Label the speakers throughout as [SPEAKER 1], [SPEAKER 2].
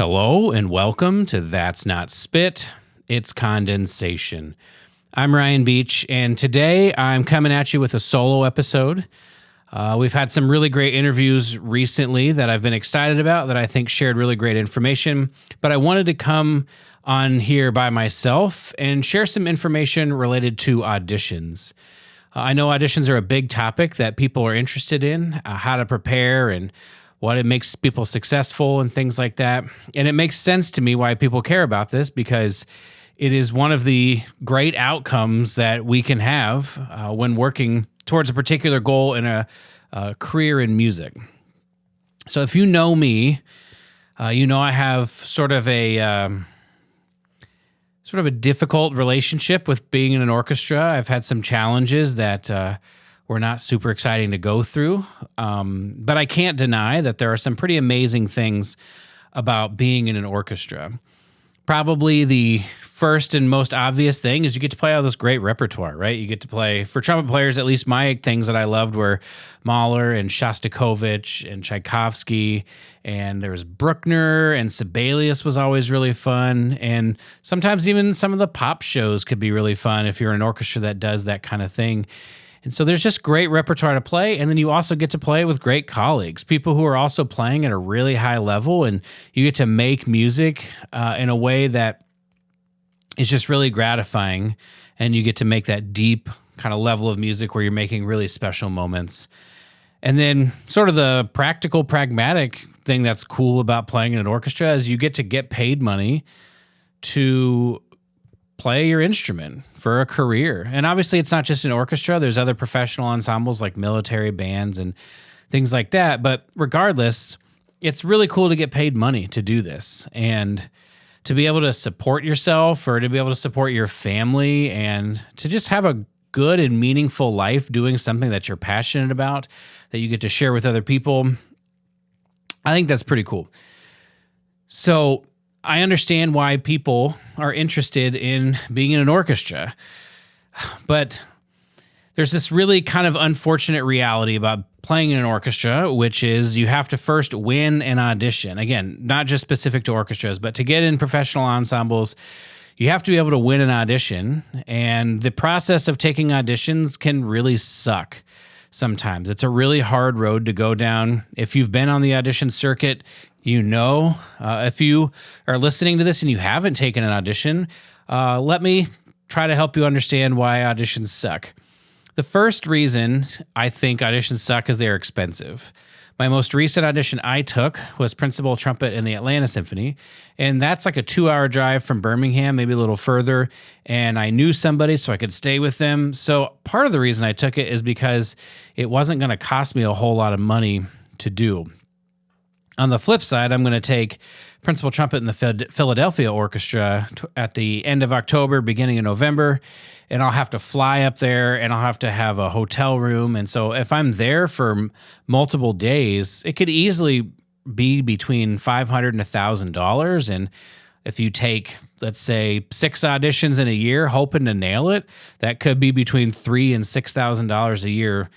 [SPEAKER 1] Hello and welcome to That's Not Spit, It's Condensation. I'm Ryan Beach, and today I'm coming at you with a solo episode. We've had some really great interviews recently that I've been excited about that I think shared really great information, but I wanted to come on here by myself and share some information related to auditions. I know auditions are a big topic that people are interested in, how to prepare and what it makes people successful and things like that. And it makes sense to me why people care about this because it is one of the great outcomes that we can have when working towards a particular goal in a career in music. So if you know me, you know I have sort of a difficult relationship with being in an orchestra. I've had some challenges that were not super exciting to go through. But I can't deny that there are some pretty amazing things about being in an orchestra. Probably the first and most obvious thing is you get to play all this great repertoire, right? You get to play, for trumpet players, at least my things that I loved were Mahler and Shostakovich and Tchaikovsky, and there was Bruckner and Sibelius was always really fun. And sometimes even some of the pop shows could be really fun if you're an orchestra that does that kind of thing. And so there's just great repertoire to play. And then you also get to play with great colleagues, people who are also playing at a really high level. And you get to make music in a way that is just really gratifying. And you get to make that deep kind of level of music where you're making really special moments. And then sort of the practical, pragmatic thing that's cool about playing in an orchestra is you get paid money to play your instrument for a career. And obviously it's not just an orchestra. There's other professional ensembles like military bands and things like that. But regardless, it's really cool to get paid money to do this and to be able to support yourself or to be able to support your family and to just have a good and meaningful life doing something that you're passionate about, that you get to share with other people. I think that's pretty cool. So I understand why people are interested in being in an orchestra, but there's this really kind of unfortunate reality about playing in an orchestra, which is you have to first win an audition. Again, not just specific to orchestras, but to get in professional ensembles, you have to be able to win an audition, and the process of taking auditions can really suck. Sometimes it's a really hard road to go down. If you've been on the audition circuit, you know, if you are listening to this and you haven't taken an audition, let me try to help you understand why auditions suck. The first reason I think auditions suck is they're expensive. My most recent audition I took was principal trumpet in the Atlanta Symphony, and that's like a 2-hour drive from Birmingham, maybe a little further, and I knew somebody so I could stay with them. So part of the reason I took it is because it wasn't going to cost me a whole lot of money to do. On the flip side, I'm going to take principal trumpet in the Philadelphia Orchestra at the end of October, beginning of November, and I'll have to fly up there and I'll have to have a hotel room. And so if I'm there for multiple days, it could easily be between $500 and $1,000. And if you take, let's say, 6 auditions in a year, hoping to nail it, that could be between $3,000 and $6,000 a year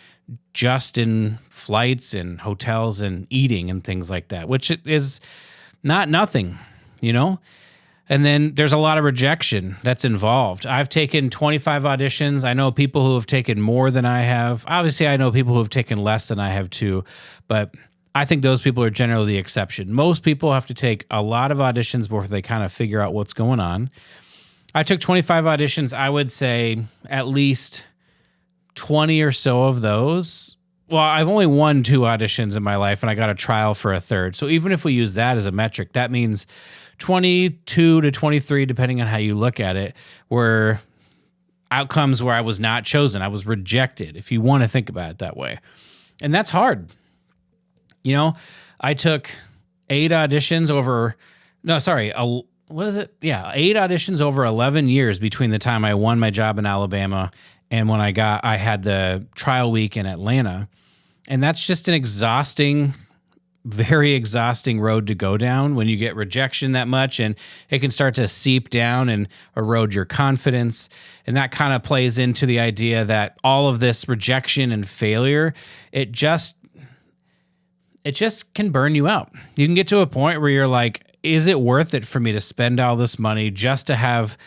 [SPEAKER 1] just in flights and hotels and eating and things like that, which is not nothing, you know? And then there's a lot of rejection that's involved. I've taken 25 auditions. I know people who have taken more than I have. Obviously, I know people who have taken less than I have too, but I think those people are generally the exception. Most people have to take a lot of auditions before they kind of figure out what's going on. I took 25 auditions. I would say at least 20 or so of those. Well, I've only won 2 auditions in my life, and I got a trial for a third. So even if we use that as a metric, that means 22 to 23, depending on how you look at it, were outcomes where I was not chosen. I was rejected, if you want to think about it that way. And that's hard. You know, I took 8 auditions over, no, sorry, what is it? Yeah, 8 auditions over 11 years between the time I won my job in Alabama and when I had the trial week in Atlanta. And that's just an exhausting, very exhausting road to go down when you get rejection that much, and it can start to seep down and erode your confidence. And that kind of plays into the idea that all of this rejection and failure, it just can burn you out. You can get to a point where you're like, is it worth it for me to spend all this money just to have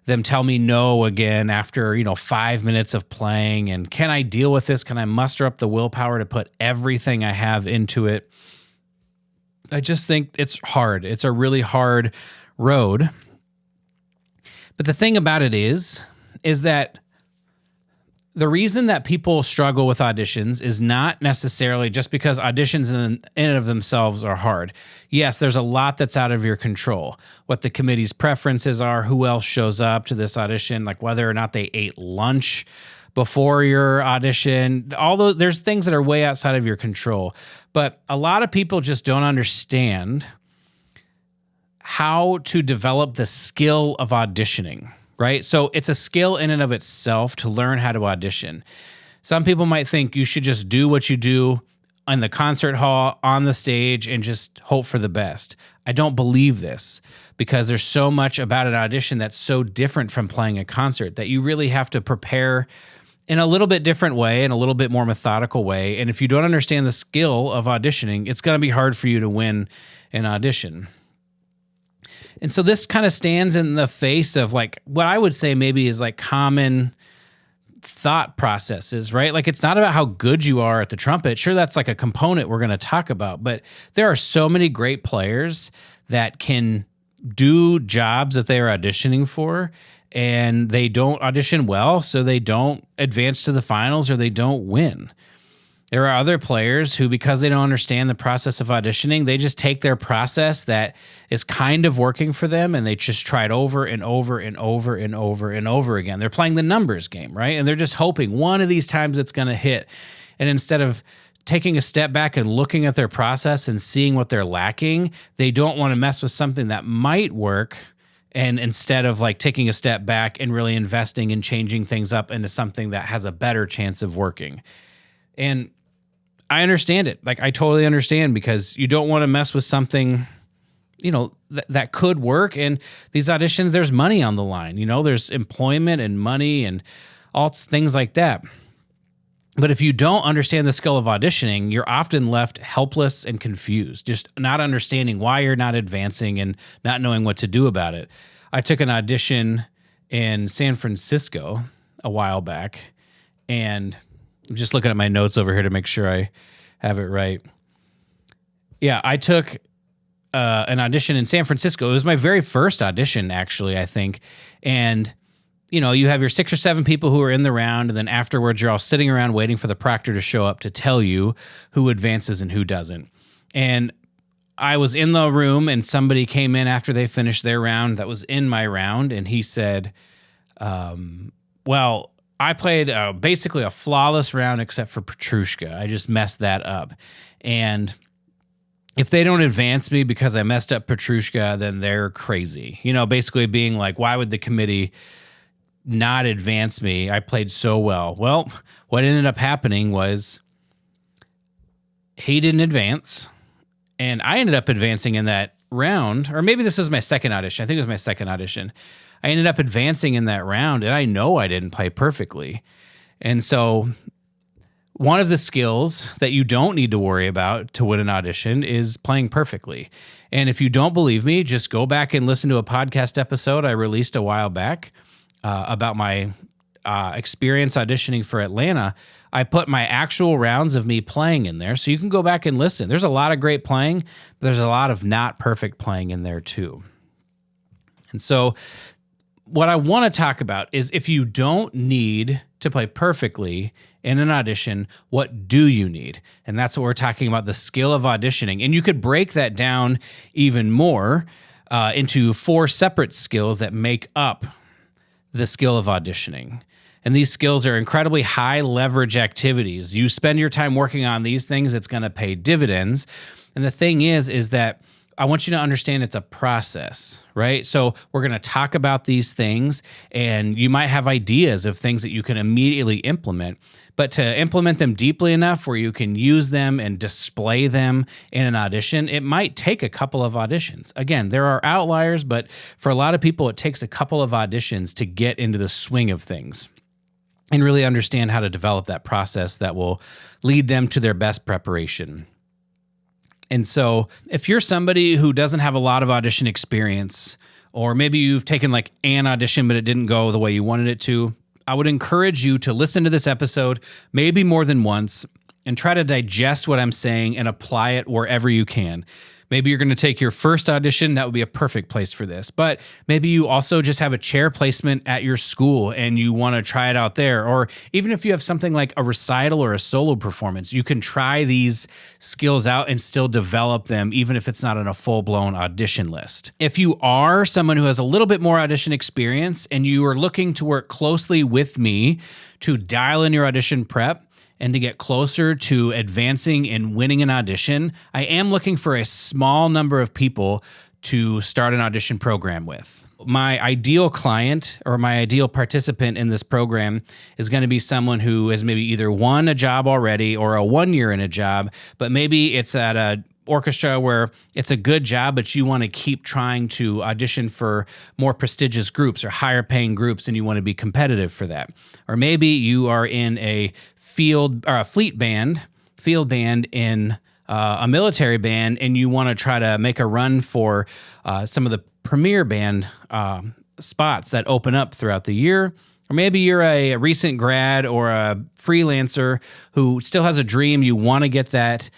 [SPEAKER 1] them tell me no again after, 5 minutes of playing? And can I deal with this? Can I muster up the willpower to put everything I have into it? I just think it's hard. It's a really hard road. But the thing about it is that the reason that people struggle with auditions is not necessarily just because auditions in and of themselves are hard. Yes, there's a lot that's out of your control. What the committee's preferences are, who else shows up to this audition, like whether or not they ate lunch before your audition. Although there's things that are way outside of your control. But a lot of people just don't understand how to develop the skill of auditioning. Right? So it's a skill in and of itself to learn how to audition. Some people might think you should just do what you do in the concert hall, on the stage, and just hope for the best. I don't believe this, because there's so much about an audition that's so different from playing a concert that you really have to prepare in a little bit different way, in a little bit more methodical way. And if you don't understand the skill of auditioning, it's going to be hard for you to win an audition. And so this kind of stands in the face of like what I would say maybe is like common thought processes, right? Like it's not about how good you are at the trumpet. Sure, that's like a component we're going to talk about, but there are so many great players that can do jobs that they are auditioning for, and they don't audition well, so they don't advance to the finals or they don't win. There are other players who, because they don't understand the process of auditioning, they just take their process that is kind of working for them and they just try it over and over and over and over and over again. They're playing the numbers game, right? And they're just hoping one of these times it's going to hit. And instead of taking a step back and looking at their process and seeing what they're lacking, they don't want to mess with something that might work. And instead of like taking a step back and really investing and changing things up into something that has a better chance of working. And I understand it. Like I totally understand, because you don't want to mess with something, that could work. And these auditions, there's money on the line, there's employment and money and all things like that. But if you don't understand the skill of auditioning, you're often left helpless and confused, just not understanding why you're not advancing and not knowing what to do about it. I took an audition in San Francisco a while back, and I'm just looking at my notes over here to make sure I have it right. Yeah, I took an audition in San Francisco. It was my very first audition, actually, I think. And, you have your 6 or 7 people who are in the round, and then afterwards you're all sitting around waiting for the proctor to show up to tell you who advances and who doesn't. And I was in the room, and somebody came in after they finished their round that was in my round, and he said, well, I played basically a flawless round except for Petrushka. I just messed that up. And if they don't advance me because I messed up Petrushka, then they're crazy. Basically being like, why would the committee not advance me? I played so well. Well, what ended up happening was he didn't advance, and I ended up advancing in that round. Or maybe this was my second audition. I think it was my second audition. I ended up advancing in that round, and I know I didn't play perfectly. And so one of the skills that you don't need to worry about to win an audition is playing perfectly. And if you don't believe me, just go back and listen to a podcast episode I released a while back about my experience auditioning for Atlanta. I put my actual rounds of me playing in there, so you can go back and listen. There's a lot of great playing, but there's a lot of not perfect playing in there too. And so what I want to talk about is, if you don't need to play perfectly in an audition, what do you need? And that's what we're talking about, the skill of auditioning. And you could break that down even more into 4 separate skills that make up the skill of auditioning. And these skills are incredibly high leverage activities. You spend your time working on these things, it's going to pay dividends. And the thing is that I want you to understand it's a process, right? So we're going to talk about these things, and you might have ideas of things that you can immediately implement, but to implement them deeply enough where you can use them and display them in an audition, it might take a couple of auditions. Again, there are outliers, but for a lot of people, it takes a couple of auditions to get into the swing of things and really understand how to develop that process that will lead them to their best preparation. And so if you're somebody who doesn't have a lot of audition experience, or maybe you've taken like an audition, but it didn't go the way you wanted it to, I would encourage you to listen to this episode, maybe more than once, and try to digest what I'm saying and apply it wherever you can. Maybe you're going to take your first audition. That would be a perfect place for this. But maybe you also just have a chair placement at your school and you want to try it out there. Or even if you have something like a recital or a solo performance, you can try these skills out and still develop them, even if it's not on a full-blown audition list. If you are someone who has a little bit more audition experience and you are looking to work closely with me to dial in your audition prep, and to get closer to advancing and winning an audition, I am looking for a small number of people to start an audition program with. My ideal client or my ideal participant in this program is going to be someone who has maybe either won a job already or a 1 year in a job, but maybe it's at a orchestra where it's a good job, but you want to keep trying to audition for more prestigious groups or higher paying groups, and you want to be competitive for that. Or maybe you are in a field or a field band in a military band, and you want to try to make a run for some of the premier band spots that open up throughout the year. Or maybe you're a recent grad or a freelancer who still has a dream. You want to get that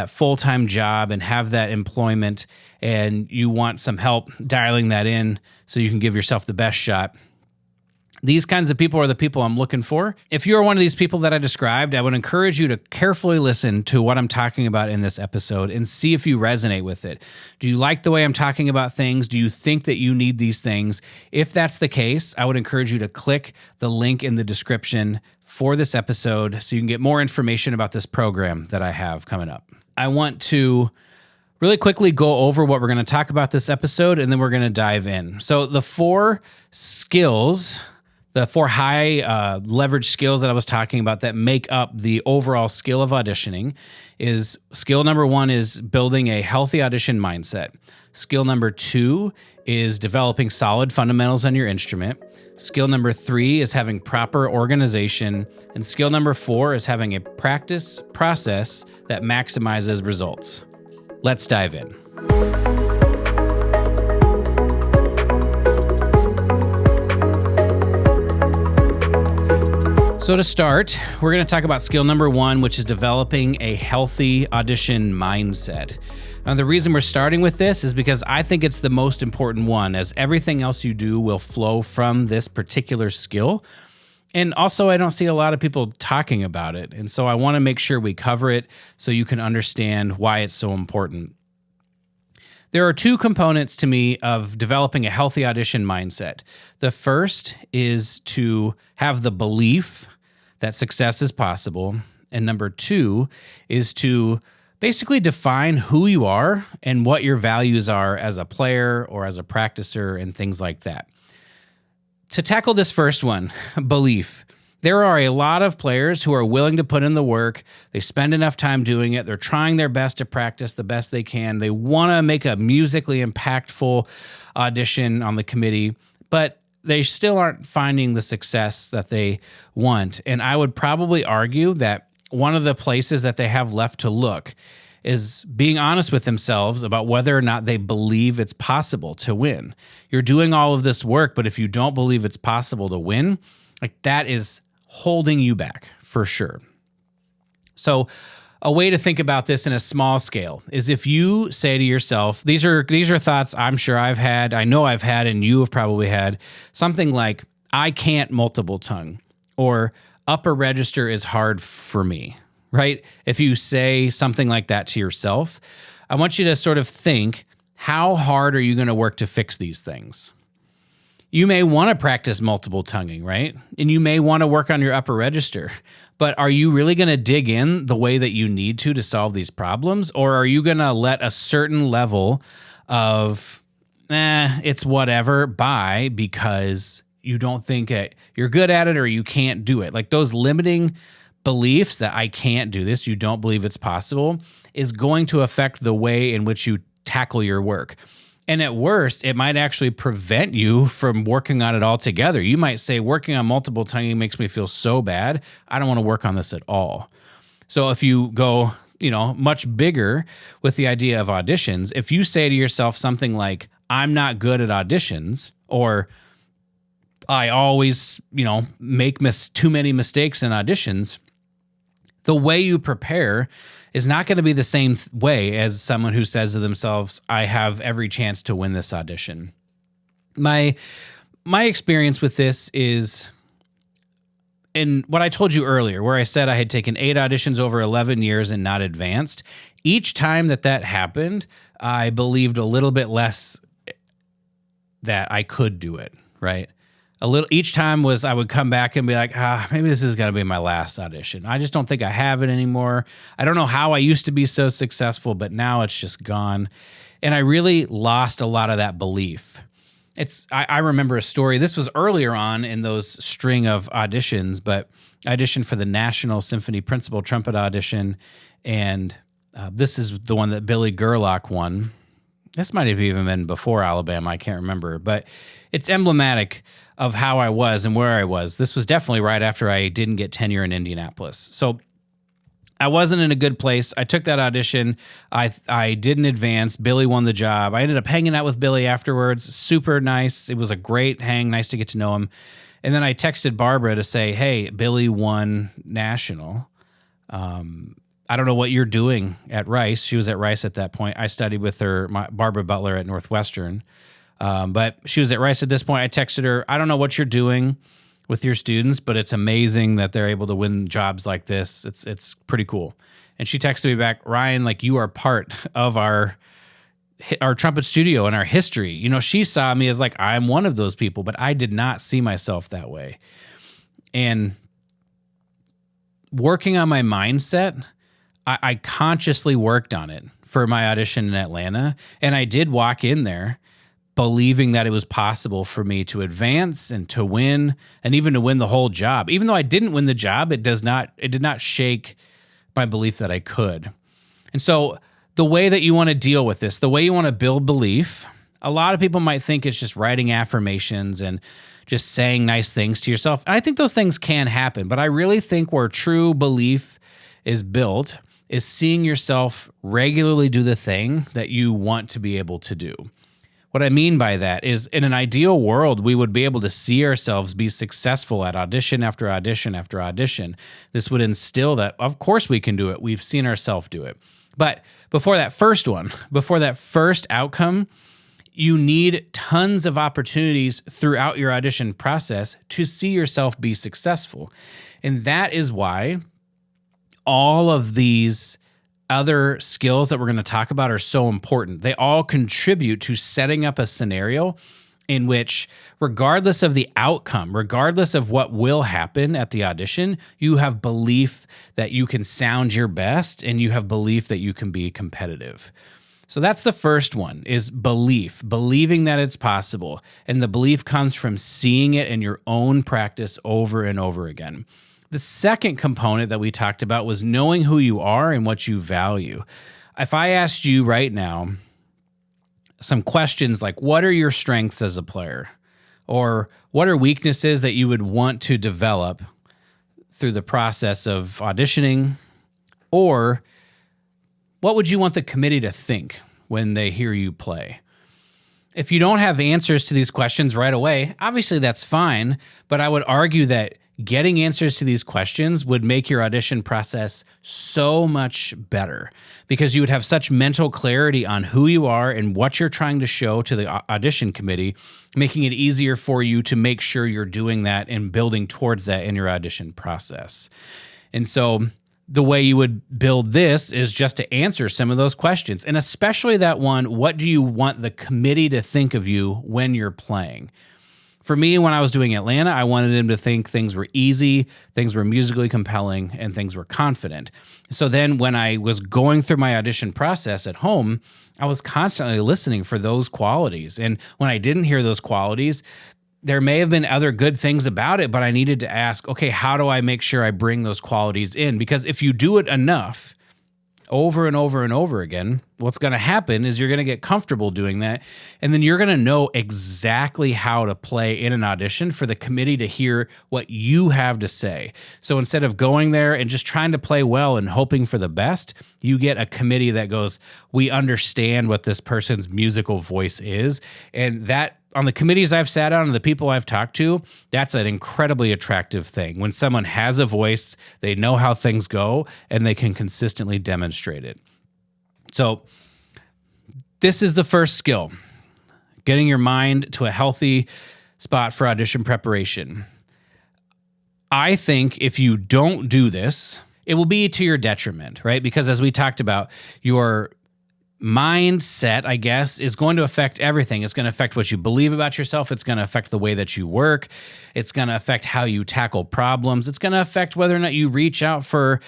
[SPEAKER 1] full-time job and have that employment, and you want some help dialing that in so you can give yourself the best shot. These kinds of people are the people I'm looking for. If you're one of these people that I described, I would encourage you to carefully listen to what I'm talking about in this episode and see if you resonate with it. Do you like the way I'm talking about things? Do you think that you need these things? If that's the case, I would encourage you to click the link in the description for this episode so you can get more information about this program that I have coming up. I want to really quickly go over what we're going to talk about this episode, and then we're going to dive in. So the 4 skills, the 4 high leverage skills that I was talking about that make up the overall skill of auditioning is skill number 1 is building a healthy audition mindset. Skill number 2 is developing solid fundamentals on your instrument. Skill number 3 is having proper organization. And skill number 4 is having a practice process that maximizes results. Let's dive in. So to start, we're going to talk about skill number 1, which is developing a healthy audition mindset. Now, the reason we're starting with this is because I think it's the most important one, as everything else you do will flow from this particular skill. And also, I don't see a lot of people talking about it. And so I want to make sure we cover it so you can understand why it's so important. There are 2 components to me of developing a healthy audition mindset. The first is to have the belief that success is possible. And number 2 is to basically define who you are and what your values are as a player or as a practicer and things like that. To tackle this first one, belief. There are a lot of players who are willing to put in the work. They spend enough time doing it. They're trying their best to practice the best they can. They want to make a musically impactful audition on the committee, but they still aren't finding the success that they want. And I would probably argue that one of the places that they have left to look is being honest with themselves about whether or not they believe it's possible to win. You're doing all of this work, but if you don't believe it's possible to win, like that is holding you back for sure. So a way to think about this in a small scale is if you say to yourself, these are thoughts I'm sure I've had, I know I've had, and you have probably had, something like, I can't multiple tongue, or upper register is hard for me, right? If you say something like that to yourself, I want you to sort of think, how hard are you going to work to fix these things? You may want to practice multiple tonguing, right? And you may want to work on your upper register, but are you really going to dig in the way that you need to solve these problems? Or are you going to let a certain level of, it's whatever by because you don't think you're good at it or you can't do it? Like those limiting beliefs that I can't do this, you don't believe it's possible, is going to affect the way in which you tackle your work. And at worst, it might actually prevent you from working on it altogether. You might say, working on multiple tonguing makes me feel so bad, I don't want to work on this at all. So if you go much bigger with the idea of auditions. If you say to yourself something like, I'm not good at auditions, or I always, make too many mistakes in auditions, the way you prepare is not going to be the same way as someone who says to themselves, I have every chance to win this audition. My experience with this is in what I told you earlier, where I said I had taken 8 auditions over 11 years and not advanced. Each time that happened, I believed a little bit less that I could do it, right? Each time I would come back and be like, maybe this is going to be my last audition. I just don't think I have it anymore. I don't know how I used to be so successful, but now it's just gone. And I really lost a lot of that belief. I remember a story. This was earlier on in those string of auditions, but I auditioned for the National Symphony Principal Trumpet Audition, and this is the one that Billy Gerlach won. This might have even been before Alabama. I can't remember, but it's emblematic of how I was and where I was. This was definitely right after I didn't get tenure in Indianapolis. So I wasn't in a good place. I took that audition. I didn't advance. Billy won the job. I ended up hanging out with Billy afterwards. Super nice. It was a great hang. Nice to get to know him. And then I texted Barbara to say, hey, Billy won national. I don't know what you're doing at Rice. She was at Rice at that point. I studied with her, Barbara Butler at Northwestern. But she was at Rice at this point. I texted her, I don't know what you're doing with your students, but it's amazing that they're able to win jobs like this. It's pretty cool. And she texted me back, Ryan, you are part of our trumpet studio and our history. She saw me as I'm one of those people, but I did not see myself that way. And working on my mindset, I consciously worked on it for my audition in Atlanta. And I did walk in there believing that it was possible for me to advance and to win, and even to win the whole job. Even though I didn't win the job, it did not shake my belief that I could. And so the way that you want to deal with this, the way you want to build belief, a lot of people might think it's just writing affirmations and just saying nice things to yourself. And I think those things can happen, but I really think where true belief is built is seeing yourself regularly do the thing that you want to be able to do. What I mean by that is, in an ideal world, we would be able to see ourselves be successful at audition after audition after audition. This would instill that, of course we can do it. We've seen ourselves do it. But before that first outcome, you need tons of opportunities throughout your audition process to see yourself be successful. And that is why all of these other skills that we're going to talk about are so important. They all contribute to setting up a scenario in which, regardless of the outcome, regardless of what will happen at the audition, you have belief that you can sound your best and you have belief that you can be competitive. So that's the first one, is believing that it's possible. And the belief comes from seeing it in your own practice over and over again. The second component that we talked about was knowing who you are and what you value. If I asked you right now some questions like, what are your strengths as a player? Or what are weaknesses that you would want to develop through the process of auditioning? Or what would you want the committee to think when they hear you play? If you don't have answers to these questions right away, obviously that's fine, but I would argue that getting answers to these questions would make your audition process so much better, because you would have such mental clarity on who you are and what you're trying to show to the audition committee, making it easier for you to make sure you're doing that and building towards that in your audition process. And so the way you would build this is just to answer some of those questions, and especially that one, what do you want the committee to think of you when you're playing? For me, when I was doing Atlanta, I wanted them to think things were easy, things were musically compelling, and things were confident. So then when I was going through my audition process at home, I was constantly listening for those qualities. And when I didn't hear those qualities, there may have been other good things about it, but I needed to ask, okay, how do I make sure I bring those qualities in? Because if you do it enough, over and over and over again, what's going to happen is you're going to get comfortable doing that. And then you're going to know exactly how to play in an audition for the committee to hear what you have to say. So instead of going there and just trying to play well and hoping for the best, you get a committee that goes, we understand what this person's musical voice is. And that, on the committees I've sat on and the people I've talked to, that's an incredibly attractive thing. When someone has a voice, they know how things go, and they can consistently demonstrate it. So this is the first skill, getting your mind to a healthy spot for audition preparation. I think if you don't do this, it will be to your detriment, right? Because as we talked about, your mindset, I guess, is going to affect everything. It's going to affect what you believe about yourself. It's going to affect the way that you work. It's going to affect how you tackle problems. It's going to affect whether or not you reach out for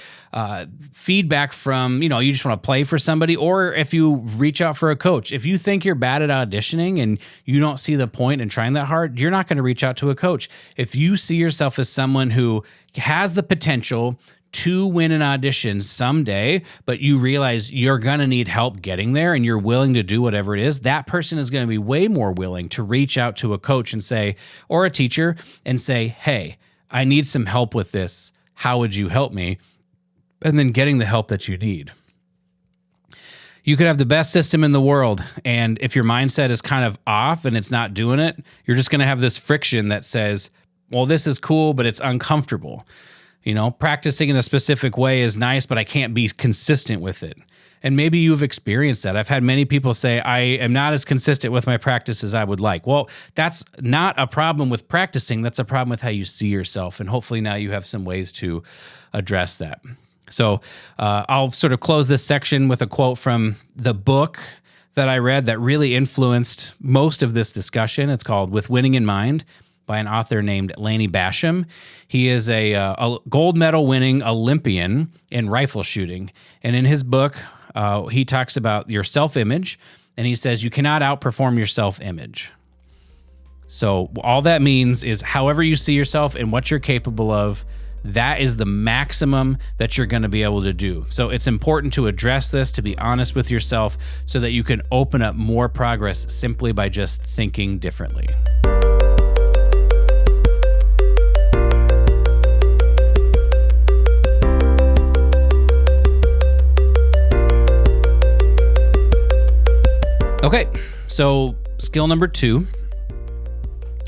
[SPEAKER 1] feedback from, you just want to play for somebody, or if you reach out for a coach. If you think you're bad at auditioning and you don't see the point in trying that hard, you're not going to reach out to a coach. If you see yourself as someone who has the potential to win an audition someday, but you realize you're going to need help getting there and you're willing to do whatever it is, that person is going to be way more willing to reach out to a coach and say, or a teacher and say, hey, I need some help with this. How would you help me? And then getting the help that you need. You could have the best system in the world, and if your mindset is kind of off and it's not doing it, you're just going to have this friction that says, well, this is cool, but it's uncomfortable. Practicing in a specific way is nice, but I can't be consistent with it. And maybe you've experienced that. I've had many people say, I am not as consistent with my practice as I would like. Well, that's not a problem with practicing. That's a problem with how you see yourself. And hopefully now you have some ways to address that. So I'll sort of close this section with a quote from the book that I read that really influenced most of this discussion. It's called With Winning in Mind, by an author named Lanny Basham. He is a gold medal winning Olympian in rifle shooting. And in his book, he talks about your self-image, and he says you cannot outperform your self-image. So all that means is however you see yourself and what you're capable of, that is the maximum that you're going to be able to do. So it's important to address this, to be honest with yourself, so that you can open up more progress simply by just thinking differently. Okay, so skill number 2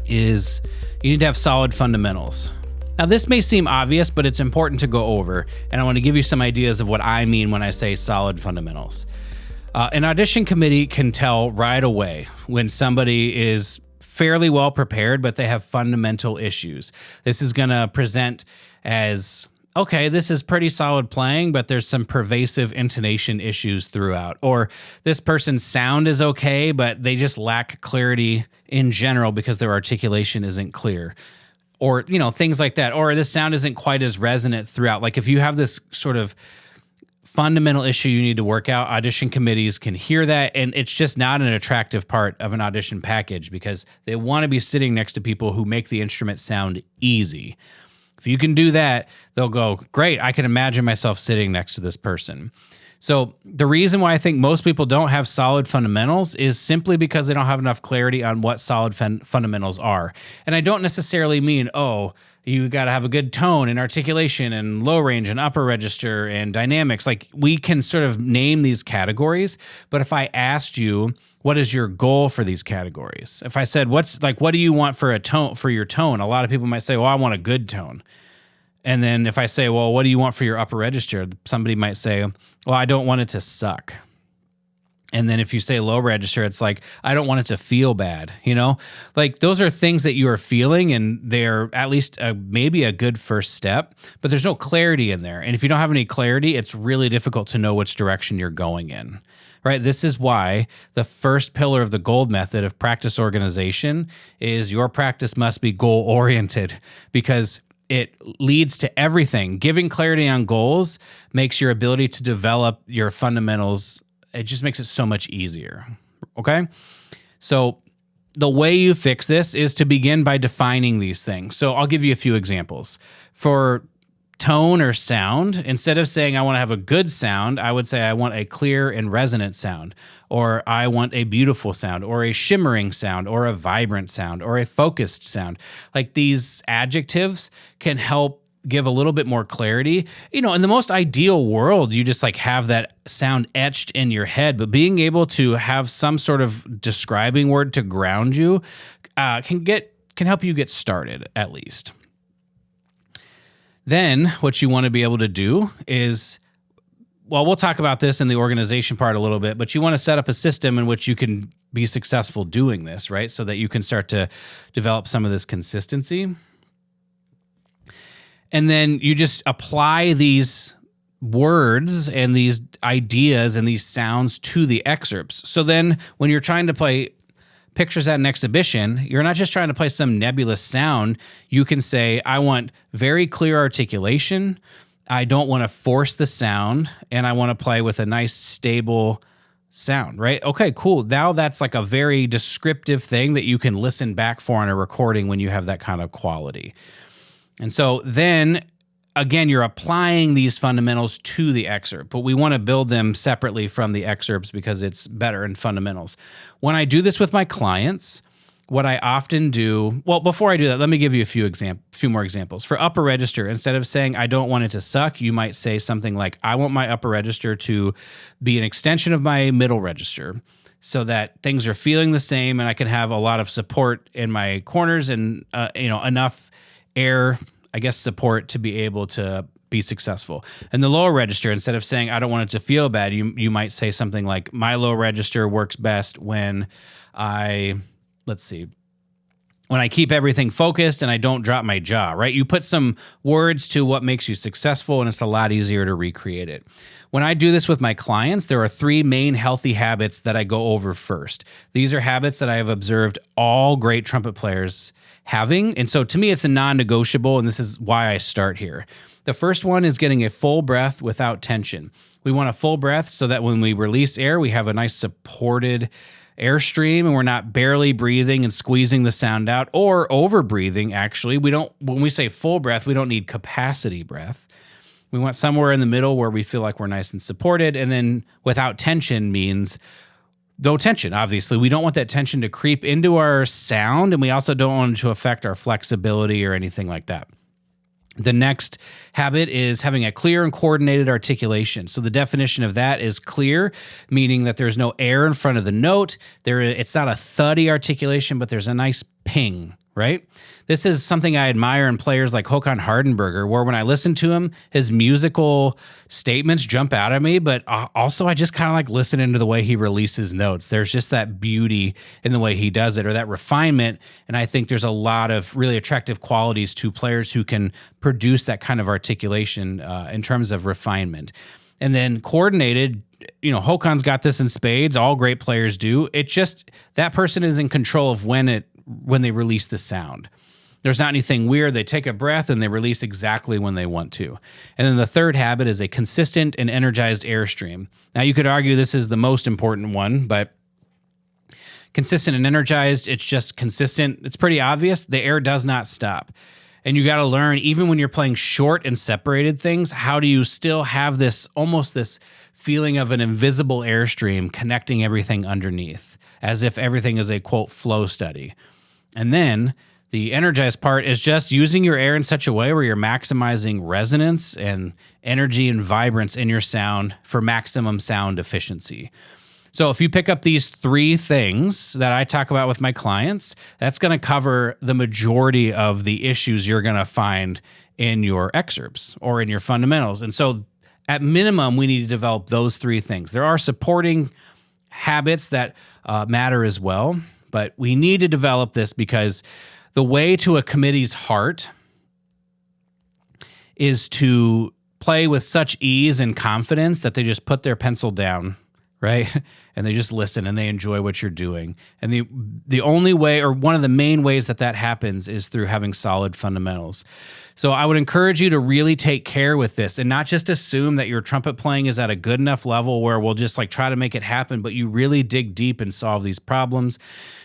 [SPEAKER 1] is you need to have solid fundamentals. Now, this may seem obvious, but it's important to go over, and I want to give you some ideas of what I mean when I say solid fundamentals. An audition committee can tell right away when somebody is fairly well prepared, but they have fundamental issues. This is going to present as, okay, this is pretty solid playing, but there's some pervasive intonation issues throughout. Or this person's sound is okay, but they just lack clarity in general because their articulation isn't clear. Or, things like that. Or this sound isn't quite as resonant throughout. Like if you have this sort of fundamental issue you need to work out, audition committees can hear that, and it's just not an attractive part of an audition package because they want to be sitting next to people who make the instrument sound easy. If you can do that, they'll go, great, I can imagine myself sitting next to this person. So the reason why I think most people don't have solid fundamentals is simply because they don't have enough clarity on what solid fundamentals are. And I don't necessarily mean, you got to have a good tone and articulation and low range and upper register and dynamics. Like we can sort of name these categories, but if I asked you, what is your goal for these categories? If I said, what do you want for a tone, for your tone? A lot of people might say, well, I want a good tone. And then if I say, well, what do you want for your upper register? Somebody might say, well, I don't want it to suck. And then if you say low register, it's like, I don't want it to feel bad, Like those are things that you are feeling, and they're at least maybe a good first step, but there's no clarity in there. And if you don't have any clarity, it's really difficult to know which direction you're going in, right? This is why the first pillar of the GOLD method of practice organization is your practice must be goal-oriented, because it leads to everything. Giving clarity on goals makes your ability to develop your fundamentals, it just makes it so much easier, okay? So the way you fix this is to begin by defining these things. So I'll give you a few examples. For tone or sound, instead of saying I want to have a good sound, I would say I want a clear and resonant sound, or I want a beautiful sound, or a shimmering sound, or a vibrant sound, or a focused sound. Like, these adjectives can help give a little bit more clarity. In the most ideal world, you just like have that sound etched in your head, but being able to have some sort of describing word to ground you can help you get started, at least. Then what you want to be able to do is, well, we'll talk about this in the organization part a little bit, but you want to set up a system in which you can be successful doing this, right? So that you can start to develop some of this consistency. And then you just apply these words and these ideas and these sounds to the excerpts. So then when you're trying to play pictures at an exhibition, you're not just trying to play some nebulous sound. You can say, I want very clear articulation. I don't want to force the sound, and I want to play with a nice, stable sound, right? Okay, cool. Now that's like a very descriptive thing that you can listen back for on a recording when you have that kind of quality. And so then, again, you're applying these fundamentals to the excerpt, but we want to build them separately from the excerpts because it's better in fundamentals. When I do this with my clients, what I often do, well, before I do that, let me give you a few more examples. For upper register, instead of saying, I don't want it to suck, you might say something like, I want my upper register to be an extension of my middle register so that things are feeling the same and I can have a lot of support in my corners and, enough air, support to be able to be successful. And the lower register, instead of saying, I don't want it to feel bad, you might say something like, my low register works best when when I keep everything focused and I don't drop my jaw, right? You put some words to what makes you successful, and it's a lot easier to recreate it. When I do this with my clients, there are 3 main healthy habits that I go over first. These are habits that I have observed all great trumpet players having. And so to me, it's a non-negotiable, and this is why I start here. The first one is getting a full breath without tension. We want a full breath so that when we release air, we have a nice supported airstream and we're not barely breathing and squeezing the sound out or over breathing. Actually, when we say full breath, we don't need capacity breath. We want somewhere in the middle where we feel like we're nice and supported. And then without tension means no tension. Obviously, we don't want that tension to creep into our sound, and we also don't want it to affect our flexibility or anything like that. The next habit is having a clear and coordinated articulation. So the definition of that is clear, meaning that there's no air in front of the note. It's not a thuddy articulation, but there's a nice ping, right? This is something I admire in players like Håkan Hardenberger, where when I listen to him, his musical statements jump out at me, but also I just kind of like listening to the way he releases notes. There's just that beauty in the way he does it, or that refinement, and I think there's a lot of really attractive qualities to players who can produce that kind of articulation in terms of refinement. And then coordinated, Håkan's got this in spades. All great players do. It's just that person is in control of when they release the sound. There's not anything weird. They take a breath and they release exactly when they want to. And then the third habit is a consistent and energized airstream. Now, you could argue this is the most important one, but consistent and energized, it's just consistent. It's pretty obvious. The air does not stop. And you got to learn, even when you're playing short and separated things, how do you still have this feeling of an invisible airstream connecting everything underneath, as if everything is a, quote, flow study. And then the energized part is just using your air in such a way where you're maximizing resonance and energy and vibrance in your sound for maximum sound efficiency. So if you pick up these 3 things that I talk about with my clients, that's going to cover the majority of the issues you're going to find in your excerpts or in your fundamentals. And so at minimum, we need to develop those 3 things. There are supporting habits that matter as well, but we need to develop this because the way to a committee's heart is to play with such ease and confidence that they just put their pencil down, right? and they just listen and they enjoy what you're doing. And the only way, or one of the main ways that happens, is through having solid fundamentals. So I would encourage you to really take care with this and not just assume that your trumpet playing is at a good enough level where we'll just like try to make it happen, but you really dig deep and solve these problems.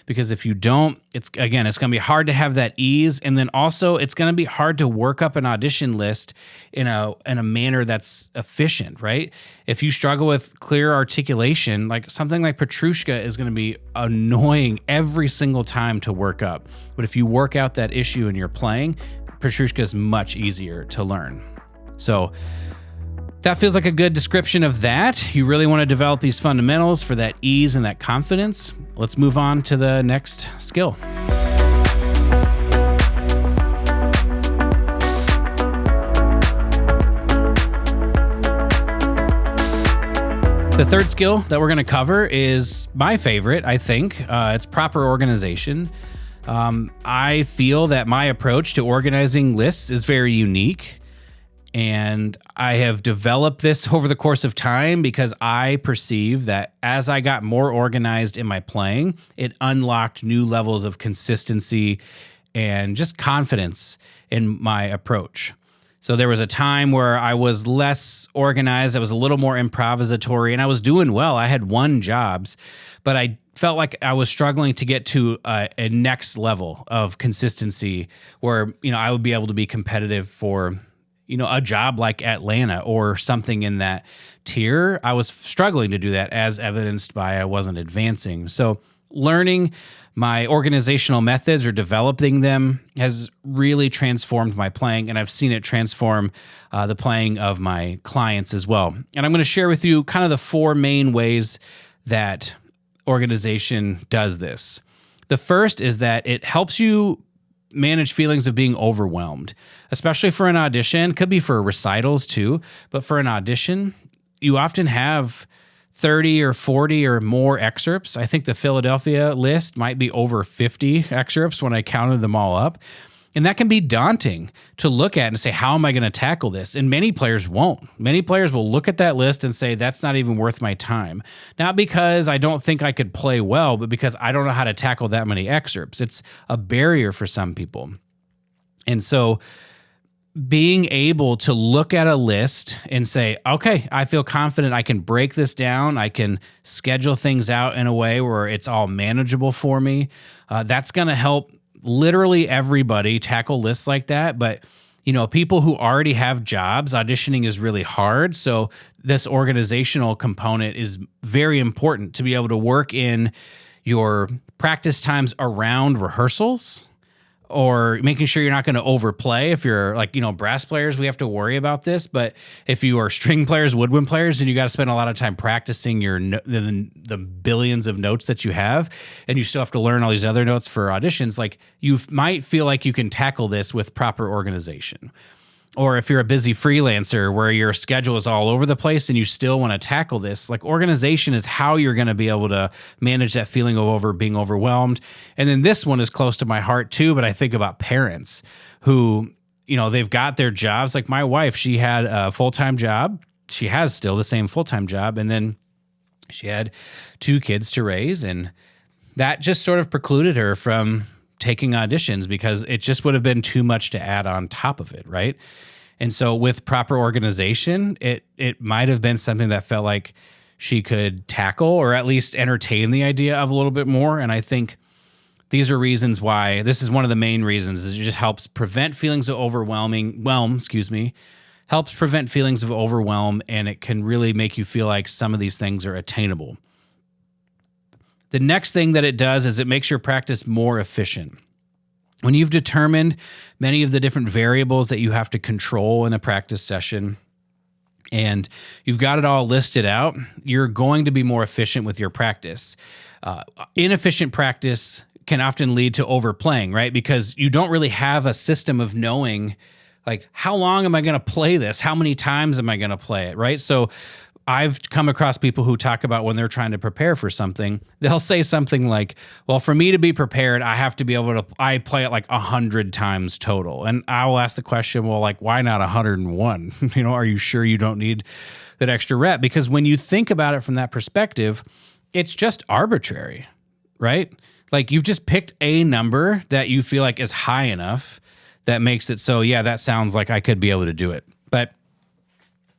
[SPEAKER 1] Because if you don't, it's going to be hard to have that ease. And then also it's going to be hard to work up an audition list in a manner that's efficient, right? If you struggle with clear articulation, like something like Petrushka is going to be annoying every single time to work up. But if you work out that issue in your playing, Petrushka is much easier to learn. So that feels like a good description of that. You really want to develop these fundamentals for that ease and that confidence. Let's move on to the next skill. The third skill that we're going to cover is my favorite, I think. It's proper organization. I feel that my approach to organizing lists is very unique, and I have developed this over the course of time because I perceive that as I got more organized in my playing, it unlocked new levels of consistency and just confidence in my approach. So there was a time where I was less organized, I was a little more improvisatory, and I was doing well. I had won jobs, but I felt like I was struggling to get to a next level of consistency where, I would be able to be competitive for, a job like Atlanta or something in that tier. I was struggling to do that, as evidenced by I wasn't advancing. So learning my organizational methods or developing them has really transformed my playing, and I've seen it transform the playing of my clients as well. And I'm going to share with you kind of the four main ways that organization does this. The first is that it helps you manage feelings of being overwhelmed, especially for an audition. Could be for recitals too, but for an audition, you often have 30 or 40 or more excerpts. I think the Philadelphia list might be over 50 excerpts when I counted them all up. And that can be daunting to look at and say, how am I going to tackle this? And many players won't. Many players will look at that list and say, that's not even worth my time. Not because I don't think I could play well, but because I don't know how to tackle that many excerpts. It's a barrier for some people. And so being able to look at a list and say, okay, I feel confident I can break this down. I can schedule things out in a way where it's all manageable for me. That's going to help literally everybody tackle lists like that. But, people who already have jobs, auditioning is really hard. So this organizational component is very important to be able to work in your practice times around rehearsals, or making sure you're not going to overplay. If you're like, brass players, we have to worry about this. But if you are string players, woodwind players, and you got to spend a lot of time practicing the billions of notes that you have, and you still have to learn all these other notes for auditions, like you might feel like you can tackle this with proper organization. Or if you're a busy freelancer where your schedule is all over the place and you still want to tackle this, like organization is how you're going to be able to manage that feeling of being overwhelmed. And then this one is close to my heart too, but I think about parents who, they've got their jobs. Like my wife, she had a full-time job. She has still the same full-time job. And then she had 2 kids to raise, and that just sort of precluded her from taking auditions because it just would have been too much to add on top of it, right? And so with proper organization, it might have been something that felt like she could tackle or at least entertain the idea of a little bit more. And I think these are reasons why, this is one of the main reasons, is it just helps prevent feelings of helps prevent feelings of overwhelm, and it can really make you feel like some of these things are attainable. The next thing that it does is it makes your practice more efficient. When you've determined many of the different variables that you have to control in a practice session, and you've got it all listed out, you're going to be more efficient with your practice. Inefficient practice can often lead to overplaying, right? Because you don't really have a system of knowing, like, how long am I going to play this? How many times am I going to play it, right? So I've come across people who talk about when they're trying to prepare for something, they'll say something like, well, for me to be prepared, I have to be able to, I play it like 100 times total. And I will ask the question, well, like, why not 101? Are you sure you don't need that extra rep? Because when you think about it from that perspective, it's just arbitrary, right? Like you've just picked a number that you feel like is high enough that makes it so, yeah, that sounds like I could be able to do it. But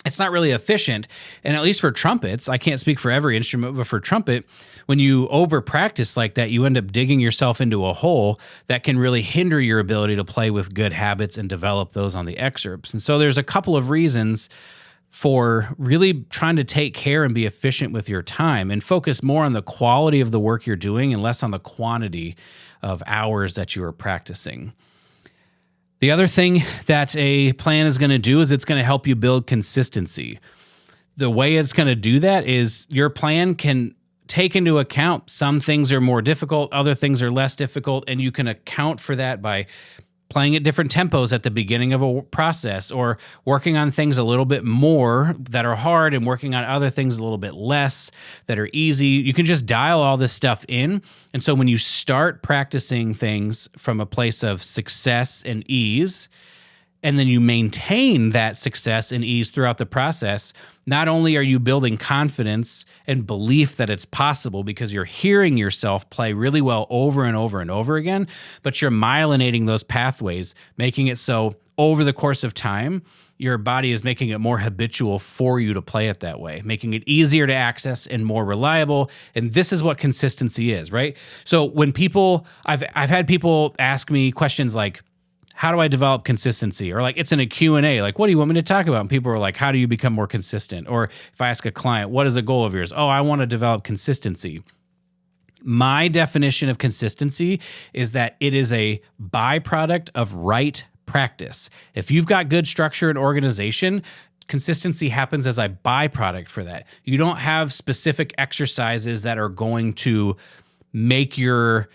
[SPEAKER 1] it's not really efficient. And at least for trumpets, I can't speak for every instrument, but for trumpet, when you over practice like that, you end up digging yourself into a hole that can really hinder your ability to play with good habits and develop those on the excerpts. And so there's a couple of reasons for really trying to take care and be efficient with your time and focus more on the quality of the work you're doing and less on the quantity of hours that you are practicing. The other thing that a plan is going to do is it's going to help you build consistency. The way it's going to do that is your plan can take into account some things are more difficult, other things are less difficult, and you can account for that by playing at different tempos at the beginning of a process or working on things a little bit more that are hard and working on other things a little bit less that are easy. You can just dial all this stuff in. And so when you start practicing things from a place of success and ease, and then you maintain that success and ease throughout the process, not only are you building confidence and belief that it's possible because you're hearing yourself play really well over and over and over again, but you're myelinating those pathways, making it so over the course of time, your body is making it more habitual for you to play it that way, making it easier to access and more reliable. And this is what consistency is, right? So when I've had people ask me questions like, how do I develop consistency? Or like it's in a Q&A, like, what do you want me to talk about? And people are like, how do you become more consistent? Or if I ask a client, what is a goal of yours? Oh, I want to develop consistency. My definition of consistency is that it is a byproduct of right practice. If you've got good structure and organization, consistency happens as a byproduct for that. You don't have specific exercises that are going to make your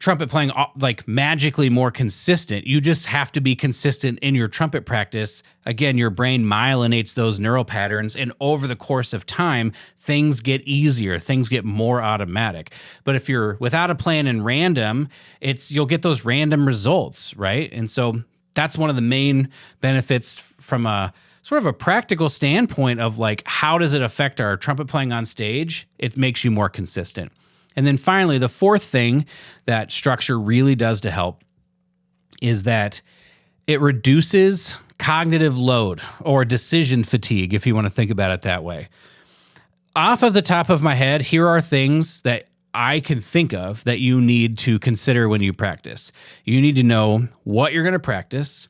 [SPEAKER 1] trumpet playing like magically more consistent. You just have to be consistent in your trumpet practice. Again, your brain myelinates those neural patterns, and over the course of time, things get easier, things get more automatic. But if you're without a plan and random, you'll get those random results, right? And so that's one of the main benefits from a sort of a practical standpoint of like, how does it affect our trumpet playing on stage? It makes you more consistent. And then finally, the fourth thing that structure really does to help is that it reduces cognitive load or decision fatigue, if you want to think about it that way. Off of the top of my head, here are things that I can think of that you need to consider when you practice. You need to know what you're going to practice,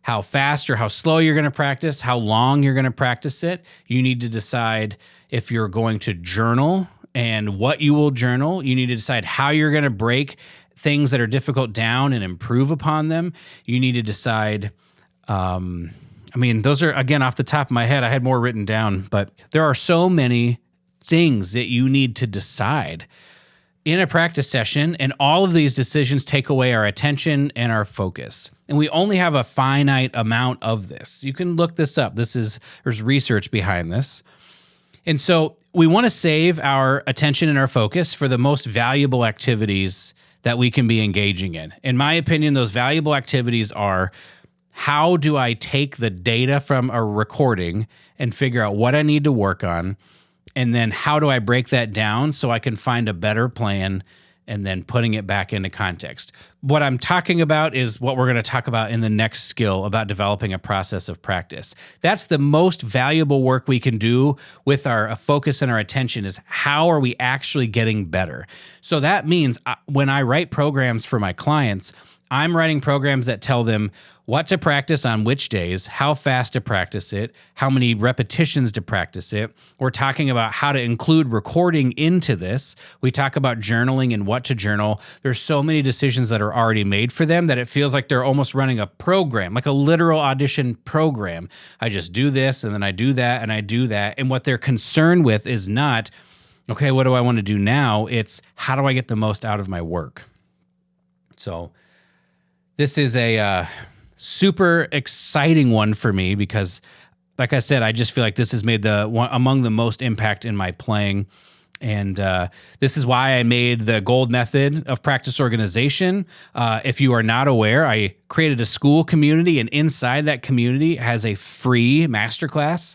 [SPEAKER 1] how fast or how slow you're going to practice, how long you're going to practice it. You need to decide if you're going to journal and what you will journal. You need to decide how you're going to break things that are difficult down and improve upon them. You need to decide, those are, again, off the top of my head, I had more written down, but there are so many things that you need to decide in a practice session, and all of these decisions take away our attention and our focus. And we only have a finite amount of this. You can look this up. There's research behind this. And so we want to save our attention and our focus for the most valuable activities that we can be engaging in. In my opinion, those valuable activities are, how do I take the data from a recording and figure out what I need to work on? And then how do I break that down so I can find a better plan and then putting it back into context? What I'm talking about is what we're going to talk about in the next skill about developing a process of practice. That's the most valuable work we can do with our focus and our attention, is how are we actually getting better? So that means when I write programs for my clients, I'm writing programs that tell them what to practice on which days, how fast to practice it, how many repetitions to practice it. We're talking about how to include recording into this. We talk about journaling and what to journal. There's so many decisions that are already made for them that it feels like they're almost running a program, like a literal audition program. I just do this and then I do that and I do that. And what they're concerned with is not, okay, what do I want to do now? It's, how do I get the most out of my work? So this is a super exciting one for me because, like I said, I just feel like this has made among the most impact in my playing. And this is why I made the gold method of practice organization. If you are not aware, I created a Skool community, and inside that community has a free masterclass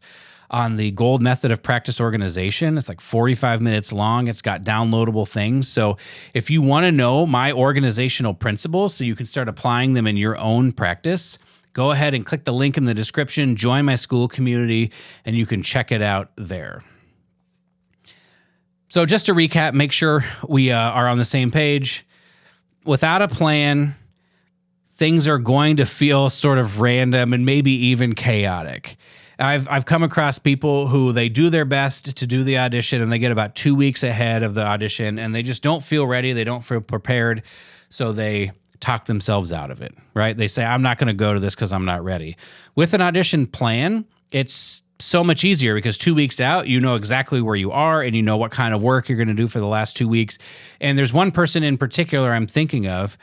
[SPEAKER 1] on the Gold Method of Practice Organization. It's like 45 minutes long. It's got downloadable things. So if you want to know my organizational principles so you can start applying them in your own practice, go ahead and click the link in the description, join my Skool community, and you can check it out there. So just to recap, make sure we are on the same page. Without a plan, things are going to feel sort of random and maybe even chaotic. I've come across people who they do their best to do the audition and they get about 2 weeks ahead of the audition and they just don't feel ready. They don't feel prepared. So they talk themselves out of it, right? They say, I'm not going to go to this because I'm not ready. With an audition plan, it's so much easier because 2 weeks out, you know exactly where you are and you know what kind of work you're going to do for the last 2 weeks. And there's one person in particular I'm thinking of.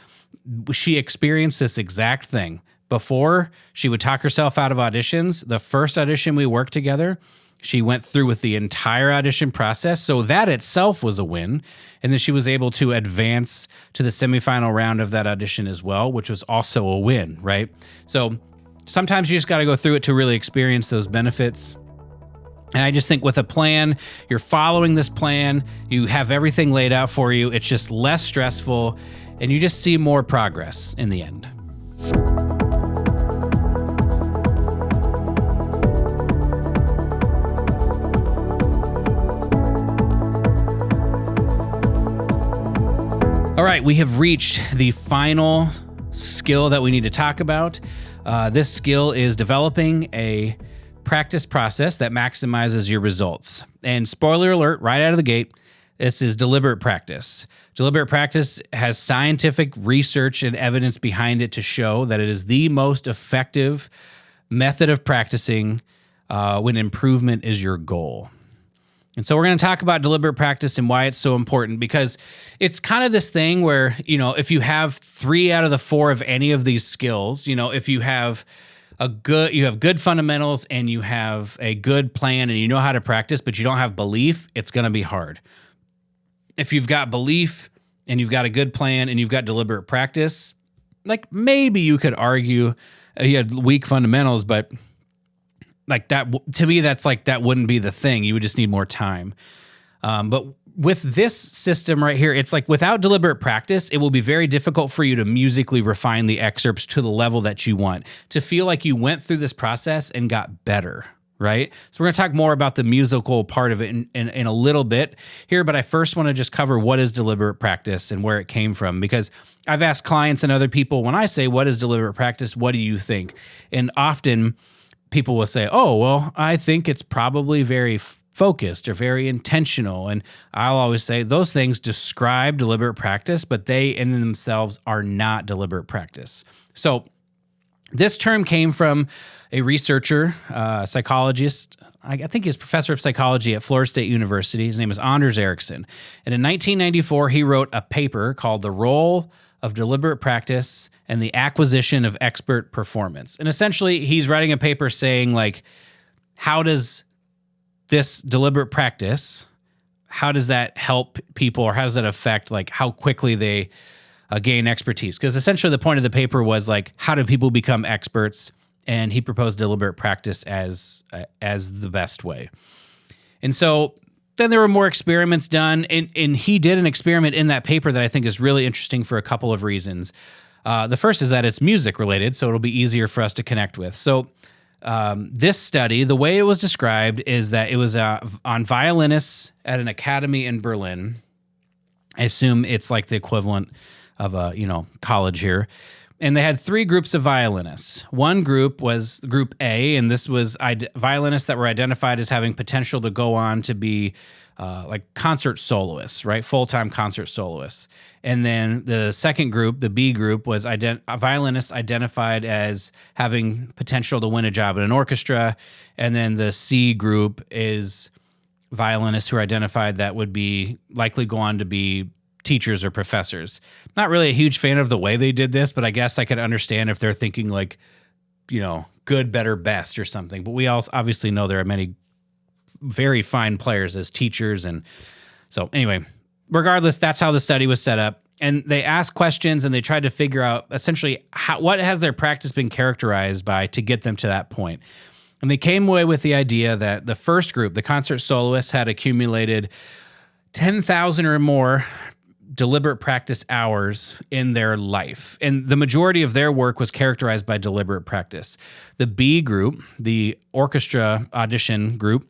[SPEAKER 1] She experienced this exact thing. Before, she would talk herself out of auditions. The first audition we worked together, she went through with the entire audition process. So that itself was a win. And then she was able to advance to the semifinal round of that audition as well, which was also a win, right? So sometimes you just got to go through it to really experience those benefits. And I just think with a plan, you're following this plan, you have everything laid out for you. It's just less stressful and you just see more progress in the end. All right, we have reached the final skill that we need to talk about. This skill is developing a practice process that maximizes your results. And spoiler alert, right out of the gate, this is deliberate practice. Deliberate practice has scientific research and evidence behind it to show that it is the most effective method of practicing when improvement is your goal. And so we're going to talk about deliberate practice and why it's so important, because it's kind of this thing where, you know, if you have 3 out of the 4 of any of these skills, you know, if you have good fundamentals and you have a good plan and you know how to practice, but you don't have belief, it's going to be hard. If you've got belief and you've got a good plan and you've got deliberate practice, like maybe you could argue you had weak fundamentals, but like that, to me, that's like, that wouldn't be the thing. You would just need more time. But with this system right here, it's like without deliberate practice, it will be very difficult for you to musically refine the excerpts to the level that you want, to feel like you went through this process and got better, right? So we're going to talk more about the musical part of it in a little bit here, but I first want to just cover what is deliberate practice and where it came from, because I've asked clients and other people, when I say, what is deliberate practice, what do you think? And often people will say, oh, well, I think it's probably very focused or very intentional. And I'll always say those things describe deliberate practice, but they in themselves are not deliberate practice. So this term came from a researcher, psychologist. I think he's professor of psychology at Florida State University. His name is Anders Ericsson. And in 1994, he wrote a paper called The Role of Deliberate Practice and the Acquisition of Expert Performance. And essentially, he's writing a paper saying, like, how does this deliberate practice, how does that help people, or how does that affect, like, how quickly they gain expertise? Because essentially the point of the paper was, like, how do people become experts? And he proposed deliberate practice as the best way. And so then there were more experiments done, and he did an experiment in that paper that I think is really interesting for a couple of reasons. The first is that it's music related, so it'll be easier for us to connect with. So this study, the way it was described is that it was on violinists at an academy in Berlin. I assume it's like the equivalent of a college here. And they had 3 groups of violinists. One group was Group A, and this was violinists that were identified as having potential to go on to be like concert soloists, right? Full-time concert soloists. And then the second group, the B group, was violinists identified as having potential to win a job in an orchestra. And then the C group is violinists who are identified that would be likely go on to be teachers or professors. Not really a huge fan of the way they did this, but I guess I could understand if they're thinking like, good, better, best or something. But we also obviously know there are many very fine players as teachers. And so anyway, regardless, that's how the study was set up. And they asked questions and they tried to figure out essentially what has their practice been characterized by to get them to that point. And they came away with the idea that the first group, the concert soloists, had accumulated 10,000 or more deliberate practice hours in their life. And the majority of their work was characterized by deliberate practice. The B group, the orchestra audition group,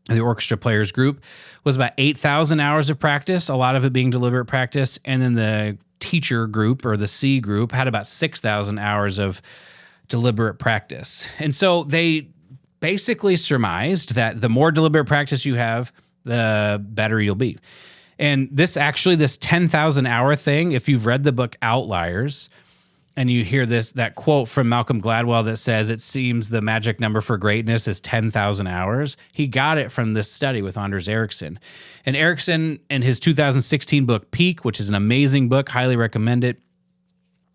[SPEAKER 1] the orchestra players group, was about 8,000 hours of practice, a lot of it being deliberate practice. And then the teacher group, or the C group, had about 6,000 hours of deliberate practice. And so they basically surmised that the more deliberate practice you have, the better you'll be. And this 10,000 hour thing, if you've read the book Outliers and you hear that quote from Malcolm Gladwell that says, it seems the magic number for greatness is 10,000 hours. He got it from this study with Anders Ericsson. And Ericsson, in his 2016 book Peak, which is an amazing book, highly recommend it,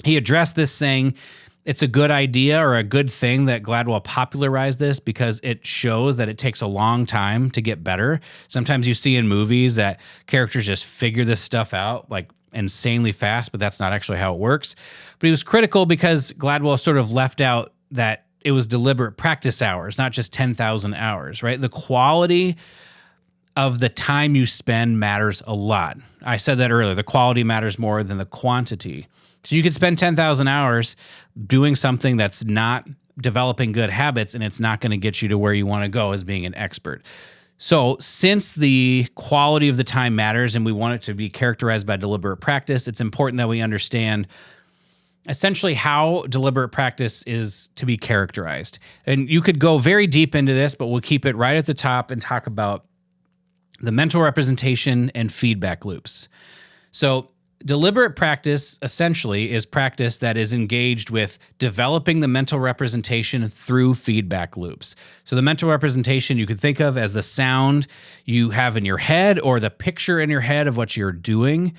[SPEAKER 1] he addressed this saying, it's a good idea or a good thing that Gladwell popularized this because it shows that it takes a long time to get better. Sometimes you see in movies that characters just figure this stuff out like insanely fast, but that's not actually how it works. But he was critical because Gladwell sort of left out that it was deliberate practice hours, not just 10,000 hours, right? The quality of the time you spend matters a lot. I said that earlier. The quality matters more than the quantity. So you could spend 10,000 hours doing something that's not developing good habits, and it's not going to get you to where you want to go as being an expert. So since the quality of the time matters and we want it to be characterized by deliberate practice, it's important that we understand essentially how deliberate practice is to be characterized. And you could go very deep into this, but we'll keep it right at the top and talk about the mental representation and feedback loops. So deliberate practice essentially is practice that is engaged with developing the mental representation through feedback loops. So the mental representation you could think of as the sound you have in your head or the picture in your head of what you're doing.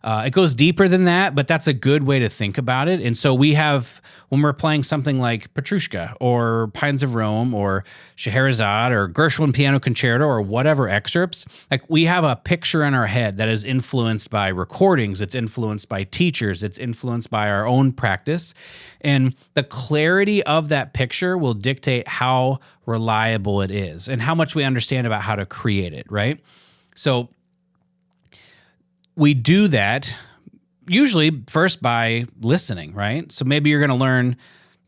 [SPEAKER 1] It goes deeper than that, but that's a good way to think about it. And so we have, when we're playing something like Petrushka or Pines of Rome or Scheherazade or Gershwin Piano Concerto or whatever excerpts, like we have a picture in our head that is influenced by recordings, it's influenced by teachers, it's influenced by our own practice. And the clarity of that picture will dictate how reliable it is and how much we understand about how to create it, right? So we do that usually first by listening, right? So maybe you're going to learn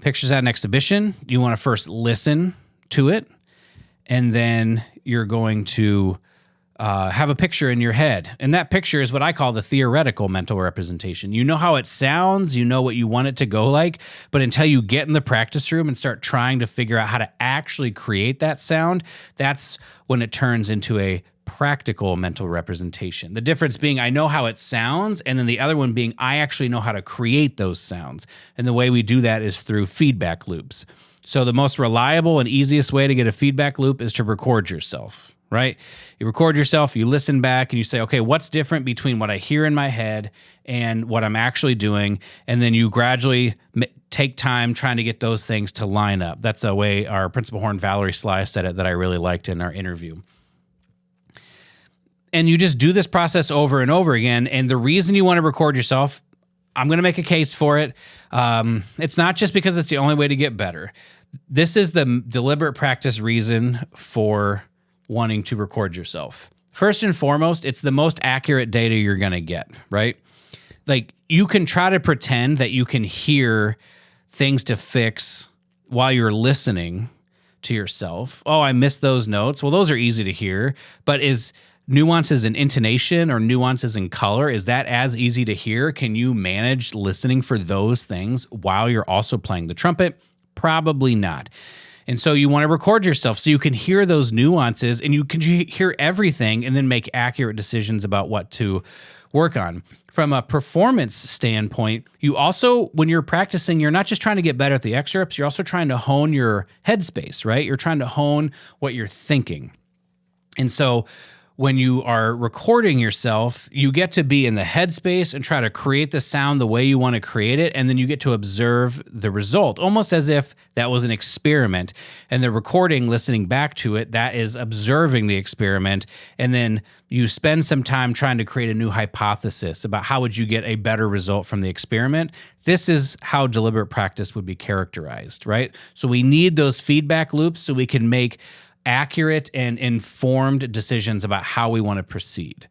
[SPEAKER 1] pictures at an exhibition. You want to first listen to it, and then you're going to have a picture in your head. And that picture is what I call the theoretical mental representation. You know how it sounds, you know what you want it to go like, but until you get in the practice room and start trying to figure out how to actually create that sound, that's when it turns into a practical mental representation. The difference being I know how it sounds, and then the other one being I actually know how to create those sounds. And the way we do that is through feedback loops. So the most reliable and easiest way to get a feedback loop is to record yourself, right? You record yourself, you listen back, and you say, okay, what's different between what I hear in my head and what I'm actually doing? And then you gradually take time trying to get those things to line up. That's a way our principal horn, Valerie Sly, said it that I really liked in our interview. And you just do this process over and over again. And the reason you want to record yourself, I'm going to make a case for it. It's not just because it's the only way to get better. This is the deliberate practice reason for wanting to record yourself. First and foremost, it's the most accurate data you're going to get, right? Like you can try to pretend that you can hear things to fix while you're listening to yourself. Oh, I missed those notes. Well, those are easy to hear, but is nuances in intonation or nuances in color, is that as easy to hear? Can you manage listening for those things while you're also playing the trumpet? Probably not. And so you want to record yourself so you can hear those nuances and you can hear everything and then make accurate decisions about what to work on. From a performance standpoint, you also, when you're practicing, you're not just trying to get better at the excerpts, you're also trying to hone your headspace, right? You're trying to hone what you're thinking. And so when you are recording yourself, you get to be in the headspace and try to create the sound the way you want to create it. And then you get to observe the result, almost as if that was an experiment. And the recording, listening back to it, that is observing the experiment. And then you spend some time trying to create a new hypothesis about how would you get a better result from the experiment. This is how deliberate practice would be characterized, right? So we need those feedback loops so we can make accurate and informed decisions about how we want to proceed.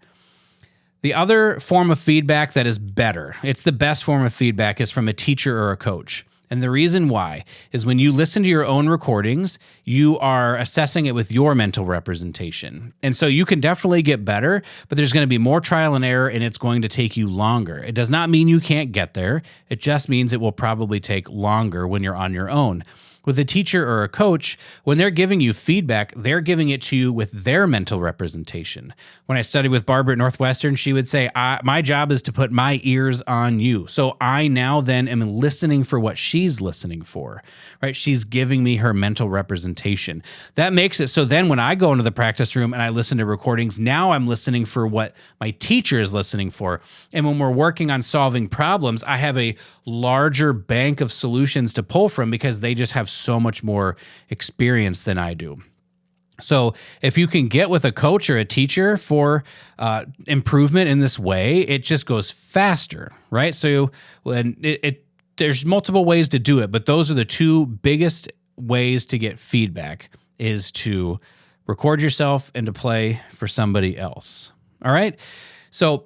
[SPEAKER 1] The other form of feedback that is better, it's the best form of feedback, is from a teacher or a coach. And the reason why is when you listen to your own recordings, you are assessing it with your mental representation. And so you can definitely get better, but there's going to be more trial and error and it's going to take you longer. It does not mean you can't get there. It just means it will probably take longer when you're on your own. With a teacher or a coach, when they're giving you feedback, they're giving it to you with their mental representation. When I studied with Barbara at Northwestern, she would say, my job is to put my ears on you. So I now then am listening for what she's listening for, right? She's giving me her mental representation. That makes it so then when I go into the practice room and I listen to recordings, now I'm listening for what my teacher is listening for. And when we're working on solving problems, I have a larger bank of solutions to pull from because they just have so much more experience than I do. So if you can get with a coach or a teacher for improvement in this way, it just goes faster, right? So when there's multiple ways to do it, but those are the two biggest ways to get feedback, is to record yourself and to play for somebody else. All right. So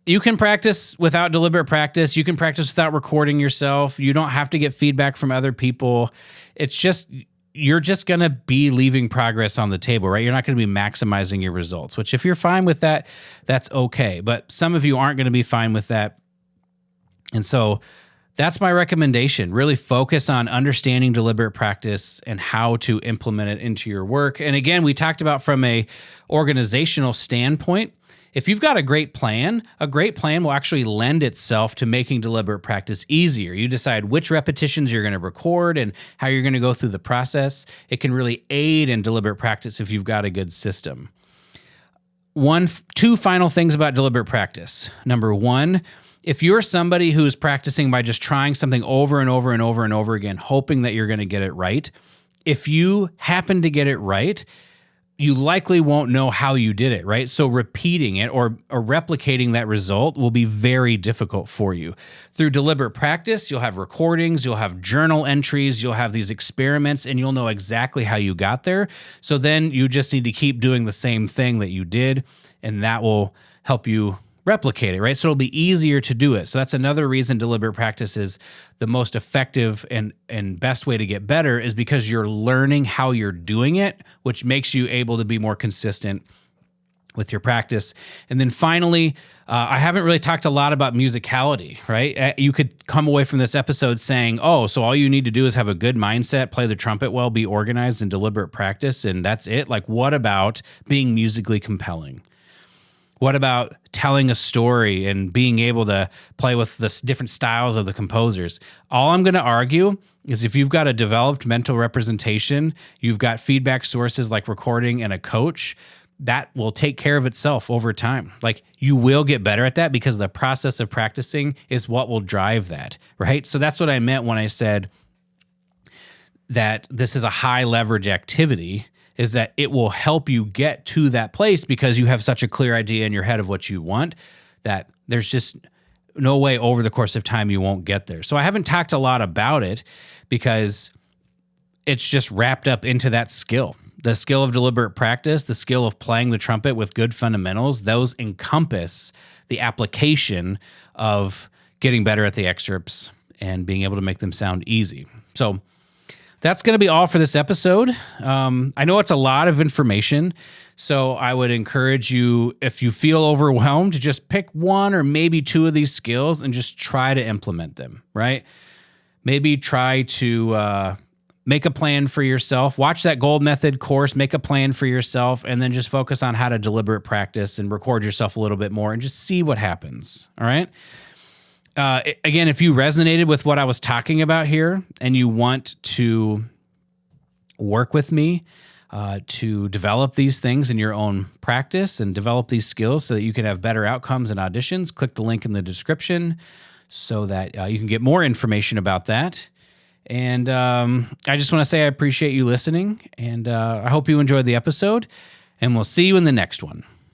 [SPEAKER 1] you can practice without deliberate practice. You can practice without recording yourself. You don't have to get feedback from other people. It's just, you're just going to be leaving progress on the table, right? You're not going to be maximizing your results, which if you're fine with that, that's okay. But some of you aren't going to be fine with that. And so that's my recommendation. Really focus on understanding deliberate practice and how to implement it into your work. And again, we talked about from a organizational standpoint, if you've got a great plan will actually lend itself to making deliberate practice easier. You decide which repetitions you're going to record and how you're going to go through the process. It can really aid in deliberate practice if you've got a good system. Two final things about deliberate practice. Number one, if you're somebody who's practicing by just trying something over and over and over and over again, hoping that you're going to get it right, if you happen to get it right, you likely won't know how you did it, right? So repeating it or replicating that result will be very difficult for you. Through deliberate practice, you'll have recordings, you'll have journal entries, you'll have these experiments, and you'll know exactly how you got there. So then you just need to keep doing the same thing that you did, and that will help you replicate it, right? So it'll be easier to do it. So that's another reason deliberate practice is the most effective and best way to get better, is because you're learning how you're doing it, which makes you able to be more consistent with your practice. And then finally, I haven't really talked a lot about musicality, right? You could come away from this episode saying, oh, so all you need to do is have a good mindset, play the trumpet well, be organized, and deliberate practice, and that's it. Like, what about being musically compelling? What about telling a story and being able to play with the different styles of the composers? All I'm going to argue is if you've got a developed mental representation, you've got feedback sources like recording and a coach, that will take care of itself over time. Like, you will get better at that because the process of practicing is what will drive that, right? So that's what I meant when I said that this is a high leverage activity, is that it will help you get to that place because you have such a clear idea in your head of what you want that there's just no way over the course of time you won't get there. So I haven't talked a lot about it because it's just wrapped up into that skill. The skill of deliberate practice, the skill of playing the trumpet with good fundamentals, those encompass the application of getting better at the excerpts and being able to make them sound easy. So that's going to be all for this episode. I know it's a lot of information, so I would encourage you, if you feel overwhelmed, to just pick one or maybe two of these skills and just try to implement them, right? Maybe try to make a plan for yourself. Watch that Gold Method course, make a plan for yourself, and then just focus on how to deliberate practice and record yourself a little bit more and just see what happens, all right? Again, if you resonated with what I was talking about here and you want to work with me, to develop these things in your own practice and develop these skills so that you can have better outcomes in auditions, click the link in the description so that you can get more information about that. And I just want to say I appreciate you listening, and I hope you enjoyed the episode, and we'll see you in the next one.